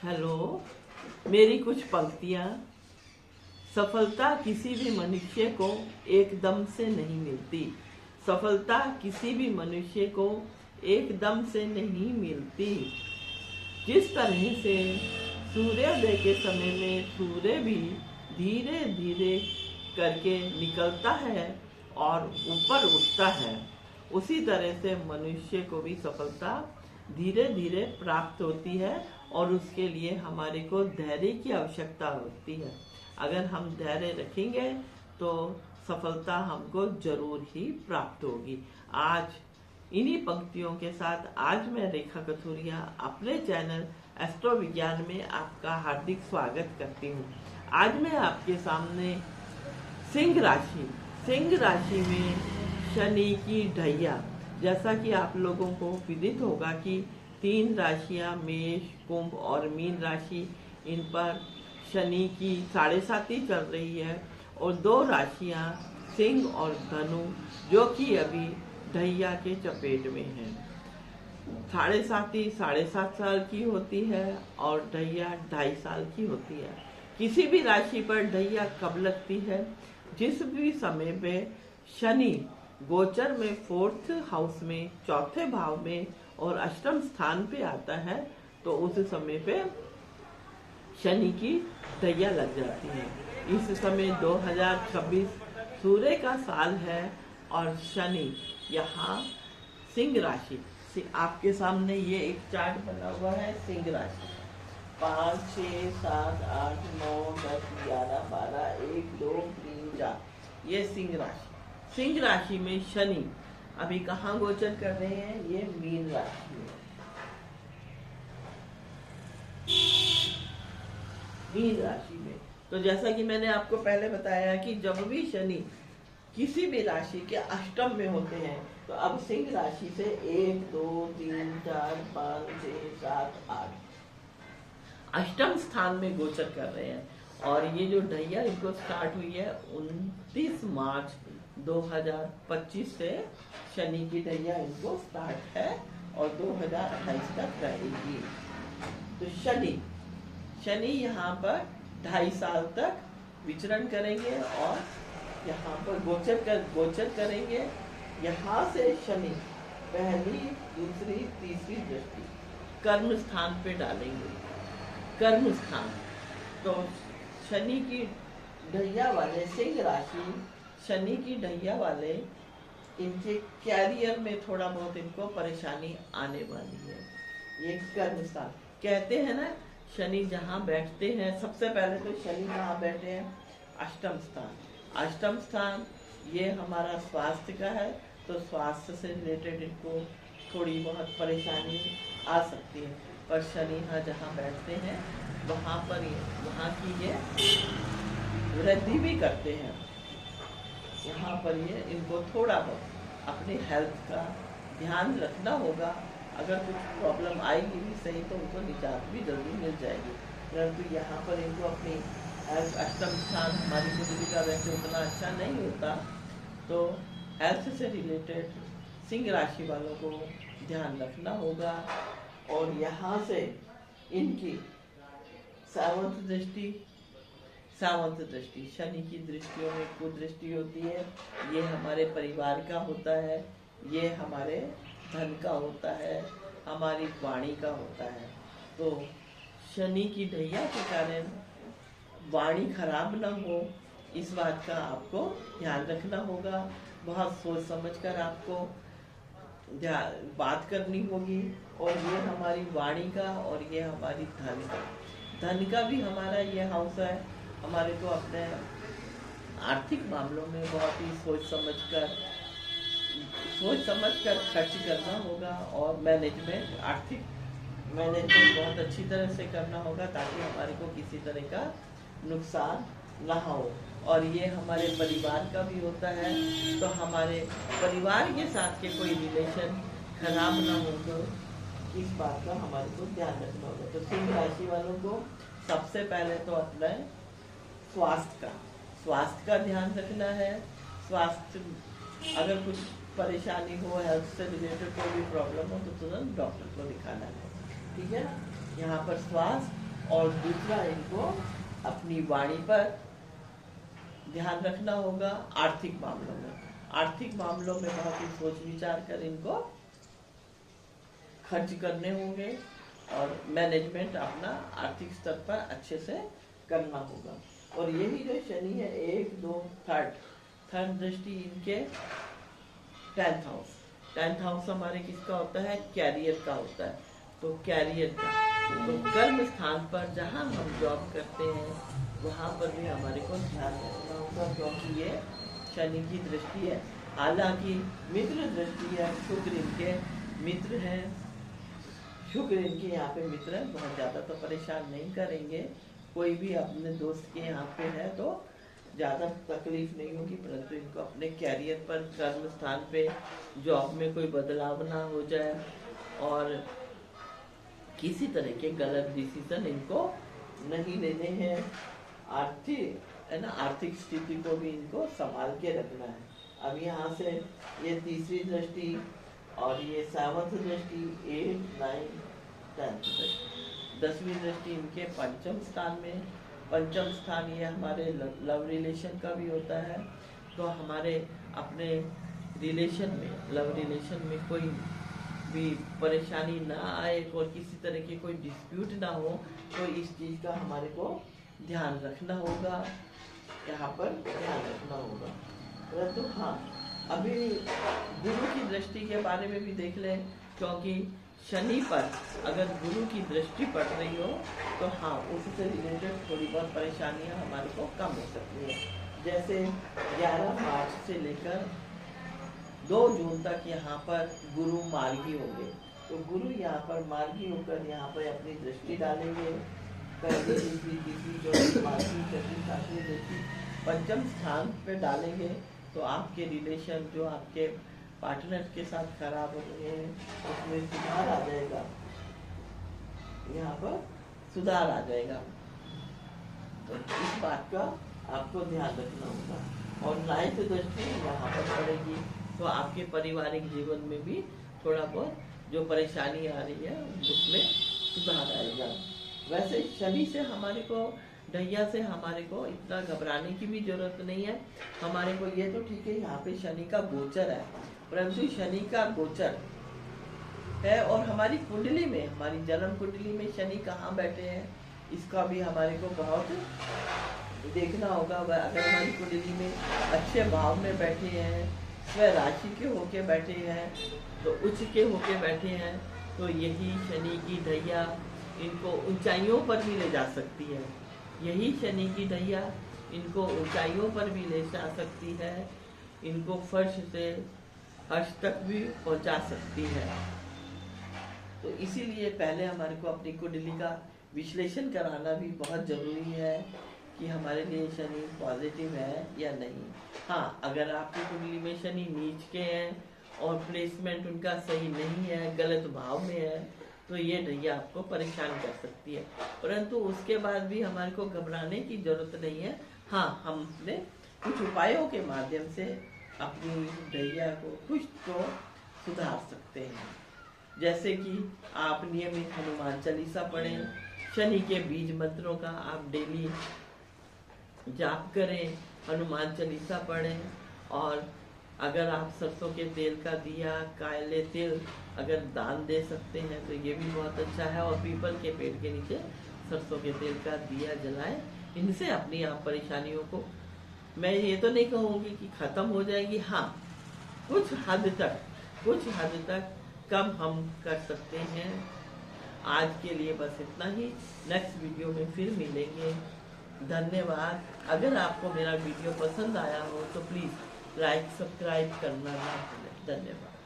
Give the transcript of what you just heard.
Hello. मेरी कुछ पंक्तियाँ। सफलता किसी भी मनुष्य को एकदम से नहीं मिलती। सफलता किसी भी मनुष्य को एकदम से नहीं मिलती। जिस तरह से सूर्योदय के समय में सूर्य भी धीरे धीरे करके निकलता है और ऊपर उठता है, उसी तरह से मनुष्य को भी सफलता धीरे धीरे प्राप्त होती है और उसके लिए हमारे को धैर्य की आवश्यकता होती है। अगर हम धैर्य रखेंगे तो सफलता हमको जरूर ही प्राप्त होगी। आज इन्हीं पंक्तियों के साथ आज मैं रेखा कथुरिया अपने चैनल एस्ट्रो विज्ञान में आपका हार्दिक स्वागत करती हूँ। आज मैं आपके सामने सिंह राशि में शनि की ढैया, जैसा कि आप लोगों को विदित होगा कि 3 राशियां मेष, कुंभ और मीन राशि, इन पर शनि की 7.5 चल रही है और 2 राशियां सिंह और धनु जो कि अभी ढैया के चपेट में है। 7.5 साल की होती है और ढैया 2.5 साल की होती है। किसी भी राशि पर ढैया कब लगती है? जिस भी समय पे शनि गोचर में 4th हाउस में, 4थे भाव में और अष्टम स्थान पे आता है, तो उस समय पे शनि की ढैया लग जाती है। इस समय 2026 सूर्य का साल है और शनि यहाँ सिंह राशि से आपके सामने ये एक चार्ट बना हुआ है। सिंह राशि 5, 6, 7, 8, 9, 10, 11, 12, 1, 2, 3, 4, ये सिंह राशि में शनि अभी कहाँ गोचर कर रहे हैं? ये मीन राशि में। मीन राशि में तो जैसा कि मैंने आपको पहले बताया कि जब भी शनि किसी भी राशि के अष्टम में होते हैं, तो अब सिंह राशि से 1, 2, 3, 4, 5, 6, 7, 8 अष्टम स्थान में गोचर कर रहे हैं। और ये जो ढैया इनको स्टार्ट हुई है 29 मार्च 2025 से शनि की ढैया इनको स्टार्ट है और 2028 तक रहेगी। तो शनि यहाँ पर 2.5 साल तक विचरण करेंगे और यहाँ पर गोचर करेंगे। यहाँ से शनि पहली, दूसरी, तीसरी दृष्टि कर्म स्थान पे डालेंगे। कर्म स्थान तो शनि की ढैया वाले सिंह राशि, शनि की ढैया वाले, इनके कैरियर में थोड़ा बहुत इनको परेशानी आने वाली है। ये कर्म स्थान कहते हैं ना, शनि जहाँ बैठते हैं, सबसे पहले तो शनि कहाँ बैठे हैं? अष्टम स्थान। अष्टम स्थान ये हमारा स्वास्थ्य का है, तो स्वास्थ्य से रिलेटेड इनको थोड़ी बहुत परेशानी आ सकती है। पर शनि यहाँ जहाँ बैठते हैं वहाँ की ये वृद्धि भी करते हैं। यहाँ पर ये इनको थोड़ा बहुत अपने हेल्थ का ध्यान रखना होगा। अगर कुछ प्रॉब्लम आएगी भी सही तो उनको निजात भी जल्दी मिल जाएगी। परंतु यहाँ पर इनको अपनी हेल्थ, अष्टम स्थान हमारी कुंडली का वैसे उतना अच्छा नहीं होता, तो हेल्थ से रिलेटेड सिंह राशि वालों को ध्यान रखना होगा। और यहाँ से इनकी सावंत दृष्टि शनि की दृष्टियों में कुदृष्टि होती है। ये हमारे परिवार का होता है, ये हमारे धन का होता है, हमारी वाणी का होता है। तो शनि की ढैया के कारण वाणी खराब ना हो, इस बात का आपको ध्यान रखना होगा। बहुत सोच समझकर आपको बात करनी होगी। और ये हमारी वाणी का और ये हमारी धन का भी हमारा ये हाउस है। हमारे को अपने आर्थिक मामलों में बहुत ही सोच समझकर खर्च करना होगा और आर्थिक मैनेजमेंट बहुत अच्छी तरह से करना होगा, ताकि हमारे को किसी तरह का नुकसान ना हो। और ये हमारे परिवार का भी होता है, तो हमारे परिवार के साथ के कोई रिलेशन खराब ना हो, तो इस बात का हमारे को ध्यान रखना होगा। तो सिंह राशि वालों को सबसे पहले तो अपने स्वास्थ्य का ध्यान रखना है। स्वास्थ्य अगर कुछ परेशानी हो, हेल्थ से रिलेटेड कोई भी प्रॉब्लम हो, तो तुरंत डॉक्टर को दिखाना है। ठीक है, यहाँ पर स्वास्थ्य और दूसरा इनको अपनी वाणी पर ध्यान रखना होगा। आर्थिक मामलों में बहुत ही सोच विचार कर इनको खर्च करने होंगे और मैनेजमेंट अपना आर्थिक स्तर पर अच्छे से करना होगा। और यही जो शनि है 1, 2, थर्ड दृष्टि इनके 10th हाउस हमारे किसका होता है? कैरियर का होता है। तो कैरियर का, तो कर्म स्थान पर जहाँ हम जॉब करते हैं वहाँ पर भी हमारे को ध्यान रखना होगा, क्योंकि ये शनि की दृष्टि है। हालांकि मित्र दृष्टि है, शुक्र इनके मित्र हैं, शुक्र इनके यहाँ पे मित्र है, बहुत ज़्यादा तो परेशान नहीं करेंगे। कोई भी अपने दोस्त के यहाँ पे है तो ज़्यादा तकलीफ नहीं होगी, परंतु इनको अपने कैरियर पर, कर्म स्थान पे, जॉब में कोई बदलाव ना हो जाए और किसी तरह के गलत डिसीजन इनको नहीं लेने हैं। आर्थिक स्थिति को भी इनको संभाल के रखना है। अब यहाँ से ये तीसरी दृष्टि और ये 7th दृष्टि, 8, 9, 10th दृष्टि, 10वीं दृष्टि इनके पंचम स्थान में। पंचम स्थान ये हमारे लव रिलेशन का भी होता है। तो हमारे अपने रिलेशन में, लव रिलेशन में कोई भी परेशानी ना आए और किसी तरह की कोई डिस्प्यूट ना हो, तो इस चीज़ का हमारे को ध्यान रखना होगा, यहाँ पर ध्यान रखना होगा। परंतु हाँ, अभी गुरु की दृष्टि के बारे में भी देख लें, क्योंकि शनि पर अगर गुरु की दृष्टि पड़ रही हो तो हाँ, उससे रिलेटेड थोड़ी बहुत परेशानियाँ हमारे को कम हो सकती हैं। जैसे 11 मार्च से लेकर 2 जून तक यहाँ पर गुरु मार्गी होंगे। तो गुरु यहाँ पर मार्गी होकर यहाँ पर अपनी दृष्टि डालेंगे। पहली, तीसरी, चौथी, पांचवी, छठी, सातवीं दृष्टि पंचम स्थान पे डालेंगे। तो आपके रिलेशन जो आपके पार्टनर के साथ खराब हो रहे हैं उसमें सुधार आ जाएगा, यहाँ पर सुधार आ जाएगा। तो इस बात का आपको ध्यान रखना होगा। और 9th दृष्टि यहाँ पर पड़ेगी, तो आपके पारिवारिक जीवन में भी थोड़ा बहुत जो परेशानी आ रही है उसमें सुधार आएगा। वैसे शनि से हमारे को, ढैया से हमारे को इतना घबराने की भी जरूरत नहीं है। हमारे को ये तो ठीक है, यहाँ पे शनि का गोचर है, परंतु शनि का गोचर है और हमारी कुंडली में, हमारी जन्म कुंडली में शनि कहाँ बैठे हैं इसका भी हमारे को बहुत देखना होगा। अगर हमारी कुंडली में अच्छे भाव में बैठे हैं, स्व राशि के होके बैठे हैं, तो उच्च के होके बैठे हैं, तो यही शनि की ढैया इनको ऊंचाइयों पर भी ले जा सकती है। यही शनि की ढैया इनको ऊंचाइयों पर भी ले जा सकती है, इनको फर्श से अर्श तक भी पहुंचा सकती है। तो इसीलिए पहले हमारे को अपनी कुंडली का विश्लेषण कराना भी बहुत जरूरी है कि हमारे लिए शनि पॉजिटिव है या नहीं। हाँ, अगर आपकी कुंडली में शनि नीच के हैं और प्लेसमेंट उनका सही नहीं है, गलत भाव में है, तो ये ढैया आपको परेशान कर सकती है। परंतु उसके बाद भी हमारे को घबराने की जरूरत नहीं है। हाँ, हमने कुछ उपायों के माध्यम से अपनी ढैया को कुछ तो सुधार सकते हैं। जैसे कि आप नियमित हनुमान चालीसा पढ़ें, शनि के बीज मंत्रों का आप डेली जाप करें, हनुमान चालीसा पढ़ें, और अगर आप सरसों के तेल का दिया, काले तेल अगर दान दे सकते हैं तो ये भी बहुत अच्छा है। और पीपल के पेड़ के नीचे सरसों के तेल का दिया जलाएं। इनसे अपनी आप परेशानियों को, मैं ये तो नहीं कहूँगी कि ख़त्म हो जाएगी, हाँ कुछ हद तक कम हम कर सकते हैं। आज के लिए बस इतना ही, नेक्स्ट वीडियो में फिर मिलेंगे। धन्यवाद। अगर आपको मेरा वीडियो पसंद आया हो तो प्लीज़ लाइक सब्सक्राइब करना ना भूलें। धन्यवाद।